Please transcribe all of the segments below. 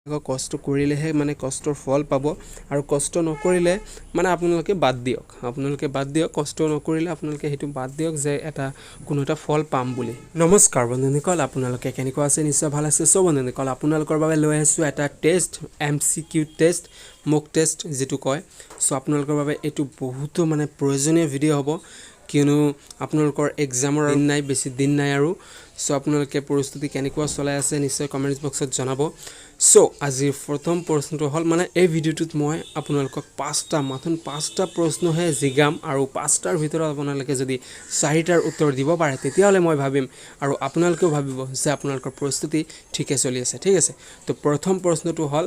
কষ্ট কৰিলেহে মানে কষ্টৰ ফল পাব আৰু কষ্ট নকৰিলে মানে আপোনালোকে বাদ দিয়ক কষ্ট নকৰিলে আপোনালোকে সেইটো বাদ দিয়ক যে এটা কোনো এটা ফল পাম বুলি নমস্কাৰ বন্ধুসকল আপোনালোকে কেনেকুৱা আছে নিশ্চয় ভাল আছে সব বন্ধুসকল আপোনালোকৰ বাবে লৈ আহিছোঁ এটা টেষ্ট এমচিকিউ টেষ্ট মক টেষ্ট যেটো কয় সো আপোনালোকৰ বাবে এটো বহুত মানে প্ৰয়োজনীয় ভিডিঅ' হ'ব কিয়নো আপোনালোকৰ এক্সামৰ দিন নাই বেছি দিন নাই আৰু সো আপোনালোকে প্ৰস্তুতি কেনেকুৱা চলাই আছে নিশ্চয় কমেন্ট বক্সত জনাব সো আজিৰ প্ৰথম প্ৰশ্নটো হল মানে এই ভিডিঅ'টোত মই আপোনালোকক পাঁচটা প্ৰশ্নহে জিগাম আৰু পাঁচটাৰ ভিতৰত আপোনালোকে যদি চাৰিটাৰ উত্তৰ দিব পাৰে তেতিয়াহলে মই ভাবিম আৰু আপোনালোকেও ভাবিব যে আপোনালোকৰ প্ৰস্তুতি ঠিকে চলি আছে ঠিক আছে তো প্ৰথম প্ৰশ্নটো হল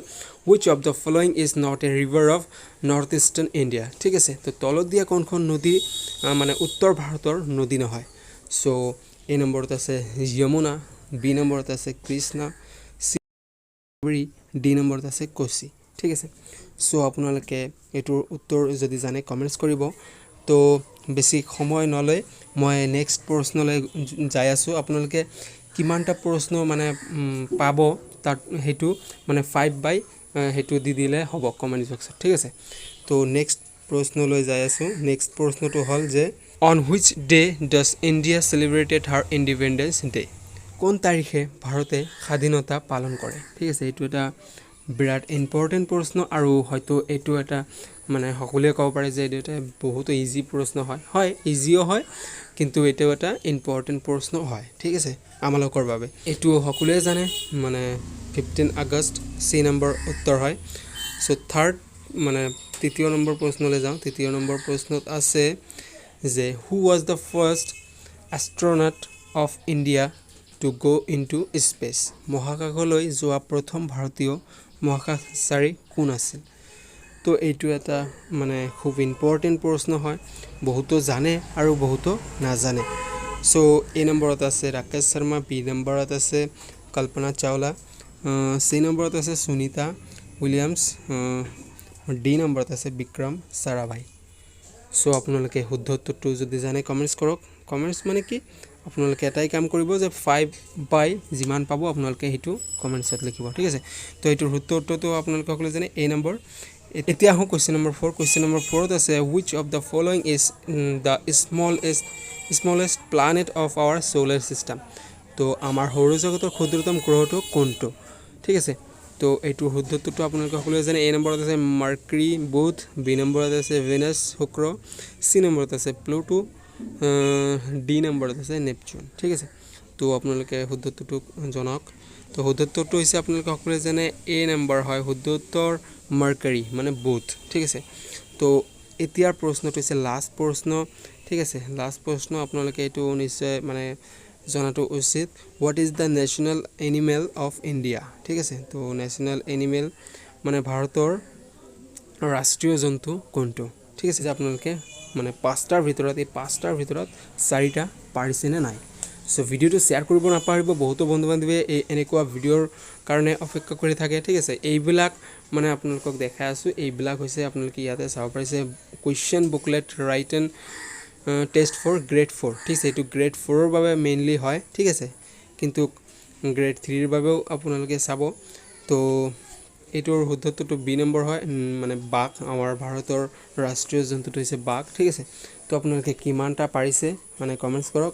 which of the following is not a river of northeastern India ঠিক আছে তো তলত দিয়া কোনখন নদী মানে উত্তৰ ভাৰতৰ নদী নহয় সো এ নম্বৰত আছে যমুনা বি নম্বৰত আছে কৃষ্ণা ডি নম্বৰত আছে কোচি ঠিক আছে সো আপোনালোকে এটোৰ উত্তৰ যদি জানে কমেন্টস কৰিব তো বেছি সময় নলয় মই নেক্সট প্ৰশ্নলৈ যাই আছো আপোনালোকে কিমানটা প্ৰশ্ন মানে পাব তাত হেতু মানে 5 বাই হেতু দি দিলে হ'ব কমেন্ট বক্সত ঠিক আছে তো নেক্সট প্ৰশ্নলৈ যাই আছো নেক্সট প্ৰশ্নটো হল যে on which day does India celebrated her independence day কোন তাৰিখে ভাৰতে স্বাধীনতা পালন কৰে ঠিক আছে এটো এটা বিৰাট ইম্পৰ্টেন্ট প্ৰশ্ন আৰু হয়তো এটো এটা মানে সকলোৱে ক'ব পাৰে যে এটা বহুত ইজি প্ৰশ্ন হয় ইজিও হয় কিন্তু এটো এটা ইম্পৰ্টেন্ট প্ৰশ্ন হয় ঠিক আছে আমালোকৰ বাবে এটো সকলোৱে জানে মানে 15 আগষ্ট সি নম্বৰ উত্তৰ হয় সো থাৰ্ড মানে তৃতীয় নম্বৰ প্ৰশ্নলৈ যাওঁ তৃতীয় নম্বৰ প্ৰশ্নত আছে যে who was the first astronaut of India to go into space মহাকাশলৈ যোৱা প্ৰথম ভাৰতীয় মহাকাশচাৰী কোন আছিল তো এইটো এটা মানে খুব ইম্পৰ্টেন্ট প্ৰশ্ন হয় বহুতো জানে আৰু বহুতো নাজানে সো এ নম্বৰত আছে ৰাকেশ শৰ্মা বি নম্বৰত আছে কল্পনা চাওলা সি নম্বৰত আছে সুনিতা উইলিয়ামছ ডি নম্বৰত আছে বিক্ৰম সাৰাভাই সো আপোনালোকে শুদ্ধ উত্তৰটো যদি জানে কমেন্টস কৰক কমেন্টস মানে কি আপোনালোকে এটাই কাম কৰিব যে 5 বাই যিমান পাব আপোনালোকে হেতু কমেন্টছত লিখিব ঠিক আছে তো এটোৰ শুদ্ধ উত্তৰটো আপোনালোকে সকলোৱে জানে এ নম্বৰ এতিয়া হো কোৱেশ্চন নম্বৰ 4 কোৱেশ্চন নম্বৰ 4 ত আছে which of the following is the smallest planet of our solar system তো আমাৰ সৌৰজগতৰ ক্ষুদ্ৰতম গ্ৰহটো কোনটো ঠিক আছে তো এটোৰ শুদ্ধ উত্তৰটো আপোনালোকে সকলোৱে জানে এ নম্বৰত আছে মাৰ্কুৰী বুধ বি নম্বৰত আছে ভেনাছ শুক্ৰ সি নম্বৰত আছে প্লুটো ডি নম্বৰত আছে নেপচুন ঠিক আছে তো আপোনালোকে শুদ্ধ উত্তৰটো জনাওক তো শুদ্ধ উত্তৰটো হৈছে আপোনালোকে সকলোৱে জানে এ নম্বৰ হয় শুদ্ধ উত্তৰ মাৰ্কুৰী মানে বুধ ঠিক আছে তো এতিয়াৰ প্ৰশ্নটো হৈছে লাষ্ট প্ৰশ্ন ঠিক আছে লাষ্ট প্ৰশ্ন আপোনালোকে এটো নিশ্চয় মানে জনাটো উচিত what is the national animal of India ঠিক আছে তো ন্যাশনাল এনিমেল মানে ভাৰতৰ ৰাষ্ট্ৰীয় জন্তু কোনটো ঠিক আছে যে আপোনালোকে মানে পাঁচটাৰ ভিতৰত চাৰিটা পাৰিছে নে নাই সো ভিডিওটো শেয়াৰ কৰিব নাপাহৰিব বহুত বন্ধু বান্ধৱীয়ে এই এনেকুৱা ভিডিওৰ কাৰণে অপেক্ষা কৰি থাকে ঠিক আছে এইবিলাক মানে আপোনালোকক দেখাই আছো এইবিলাক হৈছে আপোনালোকে ইয়াতে চাব পাৰিছে question booklet written test for grade 4 ঠিক আছে এটো গ্ৰেড 4 ৰ বাবে মেইনলি হয় ঠিক আছে কিন্তু গ্ৰেড 3 ৰ বাবেও আপোনালোকে চাব তো এটোৰ শুদ্ধ উত্তৰটো বি নম্বৰ হয় মানে বাঘ আমাৰ ভাৰতৰ ৰাষ্ট্ৰীয় জন্তুটো হৈছে বাঘ ঠিক আছে তো আপোনালোকে কিমানটা পাৰিছে মানে কমেন্টস কৰক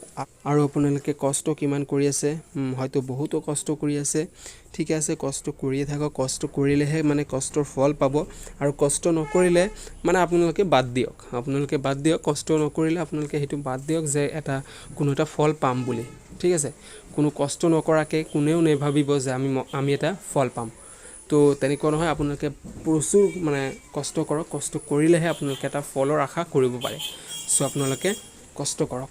আৰু আপোনালোকে কষ্ট কিমান কৰি আছে হয়তো বহুতো কষ্ট কৰি আছে ঠিক আছে কষ্ট কৰিয়ে থাকক কষ্ট কৰিলেহে মানে কষ্টৰ ফল পাব আৰু কষ্ট নকৰিলে মানে আপোনালোকে বাদ দিয়ক কষ্ট নকৰিলে আপোনালোকে হেতু বাদ দিয়ক যে এটা কোনো এটা ফল পাম বুলি ঠিক আছে কোনো কষ্ট নকৰাকে কোনেও নেভাবিব যে আমি এটা ফল পাম তো তেনেকুৱা নহয় আপোনালোকে প্ৰচুৰ মানে কষ্ট কৰক কষ্ট কৰিলেহে আপোনালোকে এটা ফলৰ আশা কৰিব পাৰে সো আপোনালোকে কষ্ট কৰক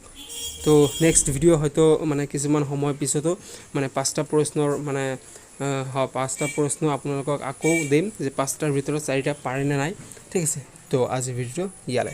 তো নেক্সট ভিডিও হয়তো মানে কিছুমান সময় পিছতো মানে পাঁচটা প্ৰশ্নৰ মানে পাঁচটা প্ৰশ্ন আপোনালোকক আকৌ দিম যে পাঁচটাৰ ভিতৰত চাৰিটা পাৰে নে নাই ঠিক আছে তো আজি ভিডিওটো ইয়ালে